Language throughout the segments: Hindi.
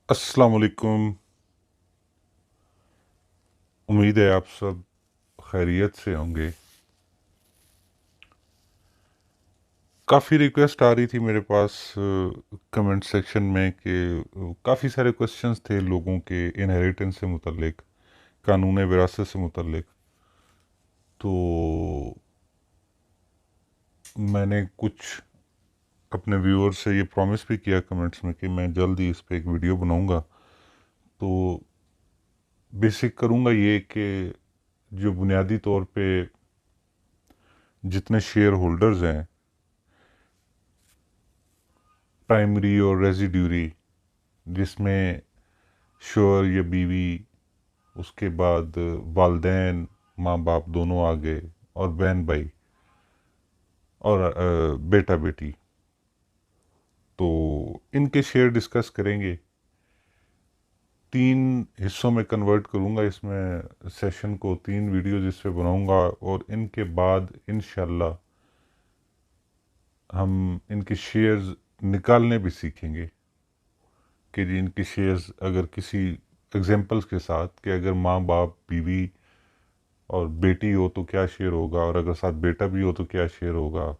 अस्सलाम वालेकुम। उम्मीद है आप सब खैरियत से होंगे। काफ़ी रिक्वेस्ट आ रही थी मेरे पास कमेंट सेक्शन में कि काफ़ी सारे क्वेश्चंस थे लोगों के इनहेरिटेंस से मुतल्लिक, कानून विरासत से मुतल्लिक। तो मैंने कुछ अपने व्यूअर्स से ये प्रॉमिस भी किया कमेंट्स में कि मैं जल्द ही इस पे एक वीडियो बनाऊंगा। तो बेसिक करूंगा ये कि जो बुनियादी तौर पे जितने शेयर होल्डर्स हैं, प्राइमरी और रेजिड्यूरी, जिसमें शोहर या बीवी, उसके बाद वालदैन, माँ बाप दोनों आ गए, और बहन भाई, और बेटा बेटी। तो इनके शेयर डिस्कस करेंगे। 3 हिस्सों में कन्वर्ट करूँगा इसमें सेशन को, 3 वीडियोज इस पे बनाऊँगा, और इनके बाद इंशाल्लाह हम इनके शेयर्स निकालने भी सीखेंगे कि जी इनके शेयर्स अगर किसी एग्जांपल्स के साथ, कि अगर माँ बाप, बीवी और बेटी हो तो क्या शेयर होगा, और अगर साथ बेटा भी हो तो क्या शेयर होगा,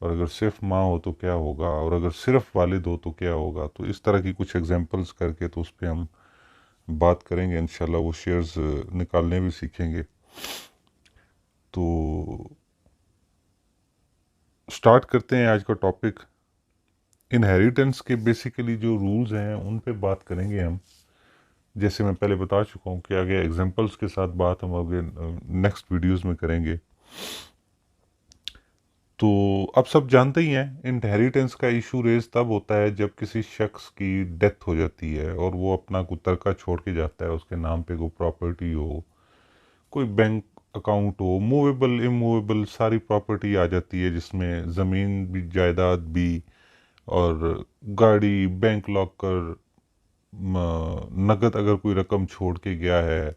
और अगर सिर्फ माँ हो तो क्या होगा, और अगर सिर्फ वालिद हो तो क्या होगा। तो इस तरह की कुछ एग्जांपल्स करके तो उस पर हम बात करेंगे इंशाल्लाह, वो शेयर्स निकालने भी सीखेंगे। तो स्टार्ट करते हैं आज का टॉपिक। इनहेरिटेंस के बेसिकली जो रूल्स हैं उन पे बात करेंगे हम। जैसे मैं पहले बता चुका हूँ कि आगे एग्जांपल्स के साथ बात हम आगे नेक्स्ट वीडियोस में करेंगे। तो अब सब जानते ही हैं, इनहेरिटेंस का इशू रेज तब होता है जब किसी शख्स की डेथ हो जाती है और वो अपना कोई तरका छोड़ के जाता है, उसके नाम पे कोई प्रॉपर्टी हो, कोई बैंक अकाउंट हो, मूवेबल इमूवेबल सारी प्रॉपर्टी आ जाती है, जिसमें ज़मीन भी, जायदाद भी, और गाड़ी, बैंक लॉकर, नगद अगर कोई रकम छोड़ के गया है,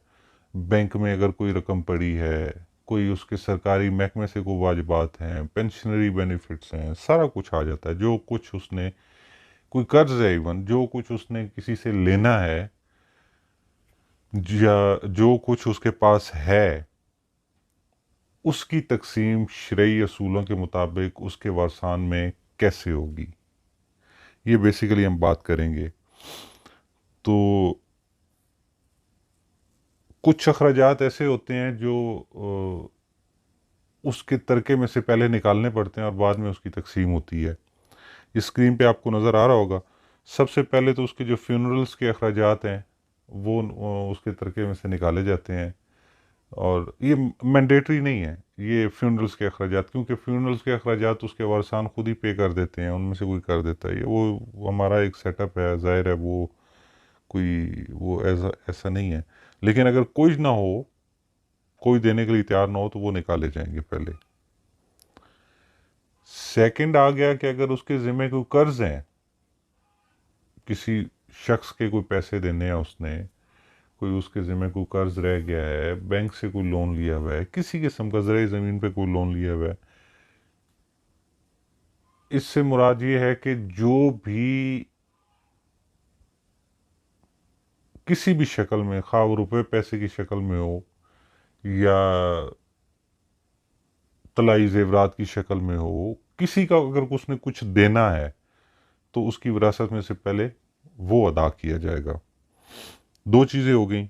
बैंक में अगर कोई रकम पड़ी है, कोई उसके सरकारी महकमे से कोई वाजिबात हैं, पेंशनरी बेनिफिट्स हैं, सारा कुछ आ जाता है। जो कुछ उसने, कोई कर्ज है, इवन जो कुछ उसने किसी से लेना है, या जो कुछ उसके पास है, उसकी तकसीम शरई असूलों के मुताबिक उसके वारसान में कैसे होगी, ये बेसिकली हम बात करेंगे। तो कुछ अखराजात ऐसे होते हैं जो उसके तरके में से पहले निकालने पड़ते हैं और बाद में उसकी तकसीम होती है। इस स्क्रीन पे आपको नज़र आ रहा होगा। सबसे पहले तो उसके जो फ्यूनरल्स के अखराजात हैं वो उसके तरके में से निकाले जाते हैं, और ये मैंडेटरी नहीं है ये फ्यूनरल्स के अखराजात, क्योंकि फ्यूनरल्स के अखराजात उसके वारसान खुद ही पे कर देते हैं, उनमें से कोई कर देता है। ये वो हमारा एक सेटअप है, ज़ाहिर है वो कोई वो ऐसा ऐसा नहीं है। लेकिन अगर कोई ना हो, कोई देने के लिए तैयार ना हो, तो वो निकाले जाएंगे पहले। सेकंड आ गया कि अगर उसके ज़िम्मे कोई कर्ज है, किसी शख्स के कोई पैसे देने हैं उसने, कोई उसके ज़िम्मे कोई कर्ज रह गया है, बैंक से कोई लोन लिया हुआ है, किसी किस्म का ज़राई ज़मीन पे कोई लोन लिया हुआ है। इससे मुराद ये है कि जो भी किसी भी शक्ल में, खा वो रुपए पैसे की शक्ल में हो या तलाई जेवरात की शक्ल में हो, किसी का अगर उसने कुछ देना है तो उसकी विरासत में से पहले वो अदा किया जाएगा। दो चीज़ें हो गई,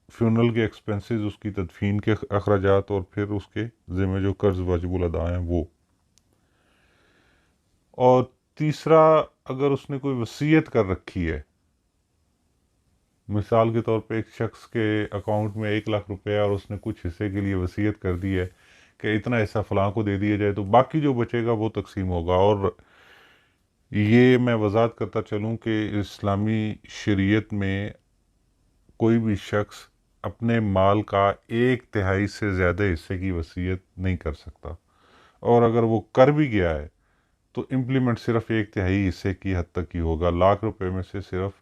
फ्यूनरल के एक्सपेंसेस, उसकी तदफीन के अखराजात, और फिर उसके ज़िम्मे जो कर्ज वाजिबुल अदा हैं वो। और तीसरा, अगर उसने कोई वसीयत कर रखी है, मिसाल के तौर पे एक शख्स के अकाउंट में 1 लाख रुपए है और उसने कुछ हिस्से के लिए वसीयत कर दी है कि इतना हिस्सा फलां को दे दिया जाए, तो बाकी जो बचेगा वो तकसीम होगा। और ये मैं वजाहत करता चलूँ कि इस्लामी शरीयत में कोई भी शख्स अपने माल का 1/3 से ज़्यादा हिस्से की वसीयत नहीं कर सकता, और अगर वो कर भी गया है तो इम्प्लीमेंट सिर्फ 1/3 हिस्से की हद तक ही होगा। लाख रुपए में से सिर्फ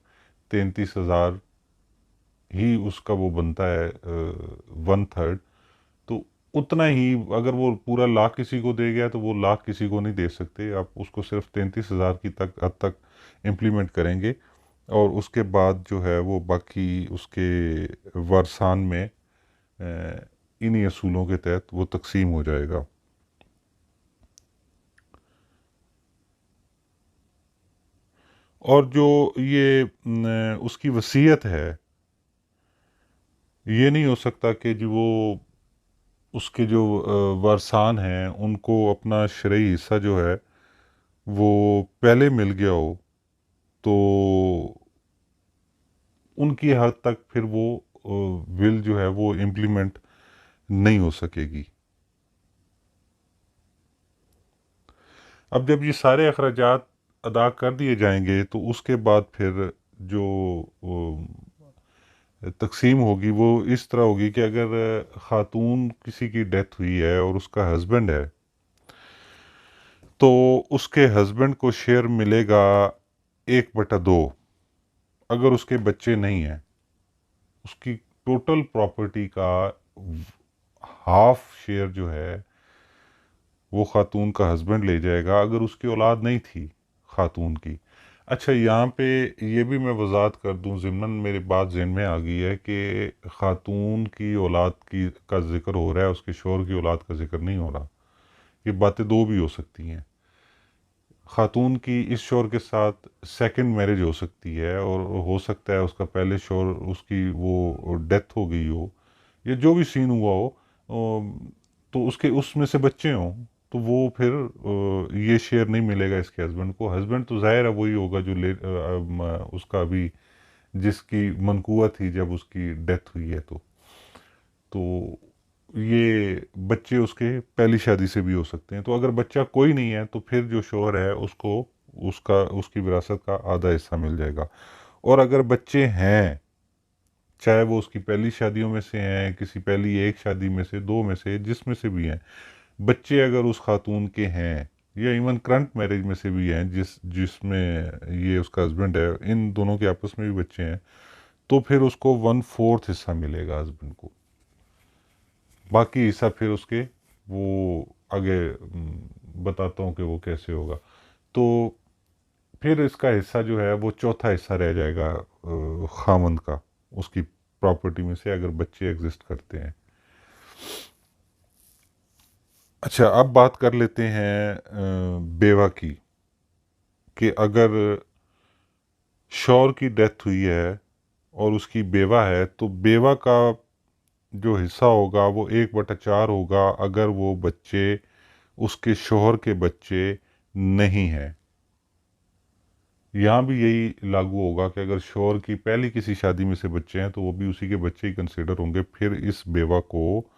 33,000 ही उसका वो बनता है, 1/3। तो उतना ही, अगर वो पूरा लाख किसी को दे गया तो वो लाख किसी को नहीं दे सकते, आप उसको सिर्फ 33,000 की तक हद तक इम्प्लीमेंट करेंगे। और उसके बाद जो है वो बाकी उसके वारसान में इन्हीं असूलों के तहत वो तकसीम हो जाएगा। और जो ये उसकी वसीयत है, ये नहीं हो सकता कि जो वो उसके जो वारसान हैं उनको अपना शरई हिस्सा जो है वो पहले मिल गया हो, तो उनकी हद तक फिर वो विल जो है वो इम्प्लीमेंट नहीं हो सकेगी। अब जब ये सारे अखराजात अदा कर दिए जाएंगे तो उसके बाद फिर जो तकसीम होगी वो इस तरह होगी कि अगर खातून किसी की डेथ हुई है और उसका हस्बैंड है, तो उसके हस्बैंड को शेयर मिलेगा 1/2। अगर उसके बच्चे नहीं हैं, उसकी टोटल प्रॉपर्टी का हाफ शेयर जो है वो खातून का हस्बैंड ले जाएगा, अगर उसकी औलाद नहीं थी खातून की। अच्छा, यहाँ पे ये भी मैं वजाहत कर दूँ, ज़िम्नन मेरी बात ज़हन में आ गई है कि खातून की औलाद की का जिक्र हो रहा है, उसके शोहर की औलाद का जिक्र नहीं हो रहा। ये बातें दो भी हो सकती हैं। खातून की इस शोहर के साथ सेकंड मैरिज हो सकती है, और हो सकता है उसका पहले शोहर उसकी वो डेथ हो गई हो, या जो भी सीन हुआ हो, तो उसके उसमें से बच्चे हों, तो वो फिर ये शेयर नहीं मिलेगा इसके हस्बैंड को। हस्बैंड तो जाहिर है वही होगा जो उसका अभी जिसकी मनकुआ थी जब उसकी डेथ हुई है। तो ये बच्चे उसके पहली शादी से भी हो सकते हैं। तो अगर बच्चा कोई नहीं है तो फिर जो शोहर है उसको उसकी विरासत का आधा हिस्सा मिल जाएगा। और अगर बच्चे हैं, चाहे वो उसकी पहली शादियों में से हैं, किसी पहली एक शादी में से, दो में से, जिसमें से भी हैं, बच्चे अगर उस खातून के हैं, या इवन करंट मैरिज में से भी हैं जिसमें ये उसका हस्बैंड है, इन दोनों के आपस में भी बच्चे हैं, तो फिर उसको 1/4 हिस्सा मिलेगा हस्बैंड को। बाकी हिस्सा फिर उसके वो आगे बताता हूँ कि वो कैसे होगा। तो फिर इसका हिस्सा जो है वो चौथा हिस्सा रह जाएगा खामंद का, उसकी प्रॉपर्टी में से, अगर बच्चे एग्जिस्ट करते हैं। अच्छा, अब बात कर लेते हैं बेवा की, कि अगर शौहर की डेथ हुई है और उसकी बेवा है, तो बेवा का जो हिस्सा होगा वो 1/4 होगा, अगर वो बच्चे उसके शौहर के बच्चे नहीं हैं। यहाँ भी यही लागू होगा कि अगर शौहर की पहली किसी शादी में से बच्चे हैं तो वो भी उसी के बच्चे ही कंसिडर होंगे। फिर इस बेवा को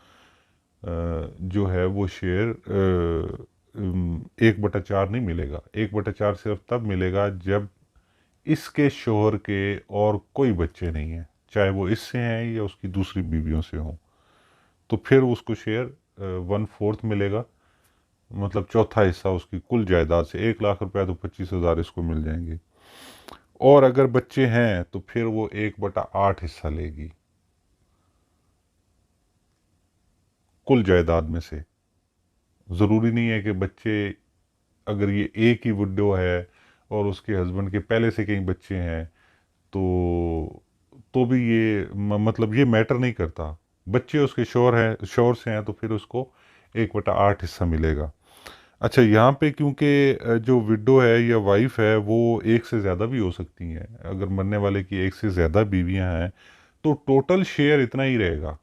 जो है वो शेयर 1/4 नहीं मिलेगा। 1/4 सिर्फ तब मिलेगा जब इसके शौहर के और कोई बच्चे नहीं हैं, चाहे वो इससे हैं या उसकी दूसरी बीवियों से हों। तो फिर उसको शेयर 1/4 मिलेगा, मतलब चौथा हिस्सा उसकी कुल जायदाद से। 1 लाख रुपया तो 25,000 इसको मिल जाएंगे। और अगर बच्चे हैं तो फिर वो 1/8 हिस्सा लेगी कुल जायदाद में से। ज़रूरी नहीं है कि बच्चे, अगर ये एक ही विडो है और उसके हस्बैंड के पहले से कई बच्चे हैं, तो भी ये मतलब ये मैटर नहीं करता। बच्चे उसके शोहर से हैं तो फिर उसको 1/8 हिस्सा मिलेगा। अच्छा, यहाँ पे क्योंकि जो विडो है या वाइफ है वो एक से ज़्यादा भी हो सकती हैं, अगर मरने वाले की एक से ज़्यादा बीवियां हैं, तो टोटल शेयर इतना ही रहेगा।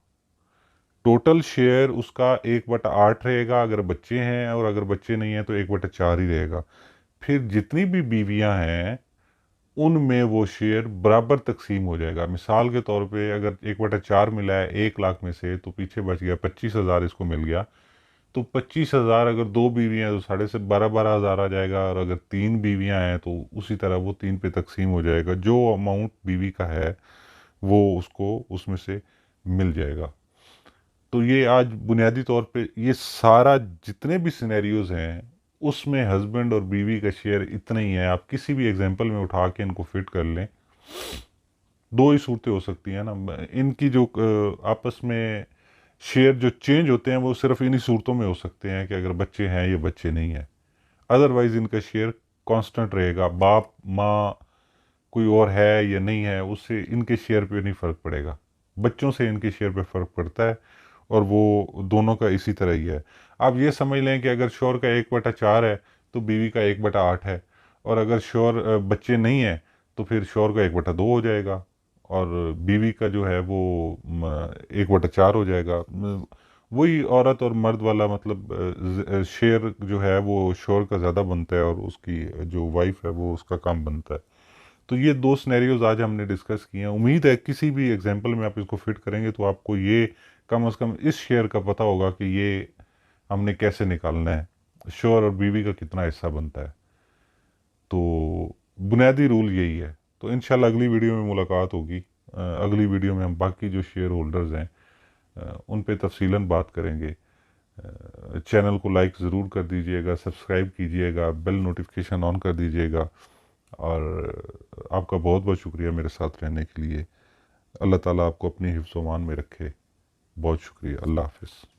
टोटल शेयर उसका 1/8 रहेगा अगर बच्चे हैं, और अगर बच्चे नहीं हैं तो 1/4 ही रहेगा। फिर जितनी भी बीवियां हैं उनमें वो शेयर बराबर तकसीम हो जाएगा। मिसाल के तौर पे अगर 1/4 मिला है 1 लाख में से, तो पीछे बच गया 25,000 इसको मिल गया। तो 25,000 अगर दो बीवियां हैं तो साढ़े से 12,000 आ जाएगा, और अगर तीन बीवियां हैं तो उसी तरह वो तीन पे तकसीम हो जाएगा। जो अमाउंट बीवी का है वो उसको उसमें से मिल जाएगा। तो ये आज बुनियादी तौर पे ये सारा जितने भी सिनेरियोज हैं उसमें हस्बैंड और बीवी का शेयर इतना ही है। आप किसी भी एग्जांपल में उठा के इनको फिट कर लें, दो ही सूरतें हो सकती हैं ना इनकी, जो आपस में शेयर जो चेंज होते हैं वो सिर्फ इन्हीं सूरतों में हो सकते हैं कि अगर बच्चे हैं या बच्चे नहीं हैं। अदरवाइज इनका शेयर कांस्टेंट रहेगा। बाप माँ कोई और है या नहीं है, उससे इनके शेयर पे नहीं फ़र्क पड़ेगा। बच्चों से इनके शेयर पे फ़र्क पड़ता है, और वो दोनों का इसी तरह ही है। आप ये समझ लें कि अगर शोहर का 1/4 है तो बीवी का 1/8 है, और अगर शोहर बच्चे नहीं हैं तो फिर शोहर का 1/2 हो जाएगा, और बीवी का जो है वो 1/4 हो जाएगा। वही औरत और मर्द वाला मतलब शेयर जो है वो शोहर का ज़्यादा बनता है, और उसकी जो वाइफ है वो उसका कम बनता है। तो ये दो सिनेरियोज आज हमने डिस्कस किए हैं। उम्मीद है किसी भी एग्जांपल में आप इसको फिट करेंगे तो आपको ये कम से कम इस शेयर का पता होगा कि ये हमने कैसे निकालना है, शोहर और बीवी का कितना हिस्सा बनता है। तो बुनियादी रूल यही है। तो इंशाल्लाह अगली वीडियो में मुलाकात होगी। अगली वीडियो में हम बाकी जो शेयर होल्डर्स हैं उन पे तफसीलन बात करेंगे। चैनल को लाइक ज़रूर कर दीजिएगा, सब्सक्राइब कीजिएगा, बेल नोटिफिकेशन ऑन कर दीजिएगा, और आपका बहुत बहुत शुक्रिया मेरे साथ रहने के लिए। अल्लाह ताला आपको अपनी हिफ्ज़-ओ-मान में रखे। बहुत शुक्रिया। अल्लाह हाफ़िज़।